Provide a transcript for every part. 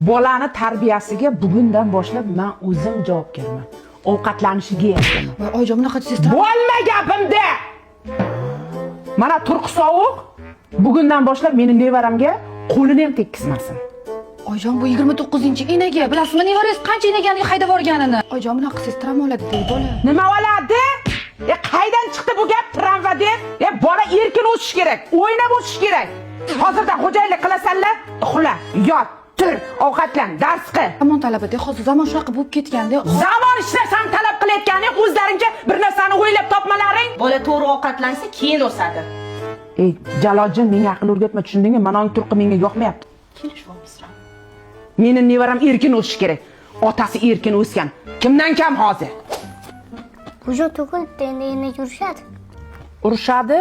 Bolani tarbiyasiga bugundan boshlab men o'zim javobgarman. Ovqatlanishiga yashaman. Voy oyijon, bunaqa desangiz Bo'lma gapimda. Mana turqi sovuq bugundan boshlab meni nevaramga qo'lini ham tekkizmasin. Oyijon, bu 29-enaga. Bilasizmi, nevarangiz qancha enaganiga haydab borganini? Oyijon, bunaqa qilsangiz travma oladi deydi bola. Nima oladi? Qaydan chiqdi bu gap travma deb? Bola erkin o'sish kerak, o'ynab o'sish kerak. Hozirda xo'jayinlik qilasanlar, uxla, yot, tur, ovqatlan, dars qil. Zamon talabida, hozir zamon shunaqa bo'lib ketganda. Zamon ishlasam talab qilayotganing o'zlaringcha bir narsani o'ylab topmalaring. Bola to'g'ri ovqatlansa keyin o'sadi. Jaloljon, menga aql o'rgatma, tushundingmi? Mana uning turqi menga yoqmayapti. Kelishyapmizmi? Meni nevaram erkin o'sish kerak. Otasi erkin o'sgan. Kimdan kam hozir? Hujum to'kilibdi, endi enaga urishadi. Urushadi?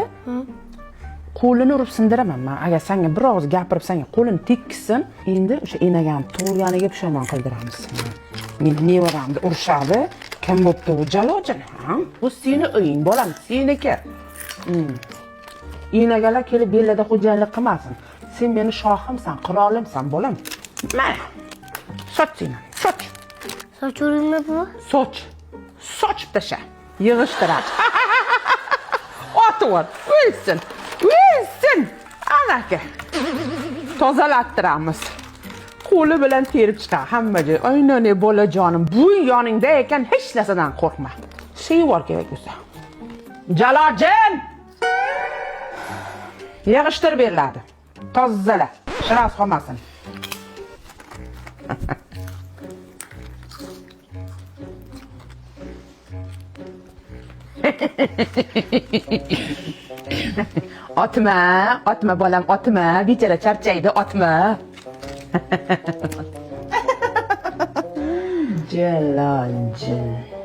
Qo'lini urib sindiraman men. Agar senga bir og'iz gapirib senga qo'lini tekkizsin, endi o'sha enagam tug'ilganiga pushaymon qildiramiz. Meni nevaramni urishadi. Kim bo'pti bu Jaloljon? Bu seni uying, bolam, seniki. Enagalar kelib bellada xo'jayinlik qilmasin. Sen meni shohimsan, qirolimsan, bolam. Mana. Soch seni, soch. Soch uringmi bu? Soch. Sochib tasha. Yig'ishtiradi. Otvor, o'lsin. O'lsin. Anaka. Tozalattiramiz. Qo'li bilan terib chiqar hamma joy. Aynan bolajonim, bu yoningda ekan hech narsadan qo'rqma. Shevor kerak bo'lsa. Jaloljon! Yig'ishtirib beriladi. Tozala. Shiraz qolmasin. Otma bolam, otma. Bechara charchaydi, otma. Jaloljon.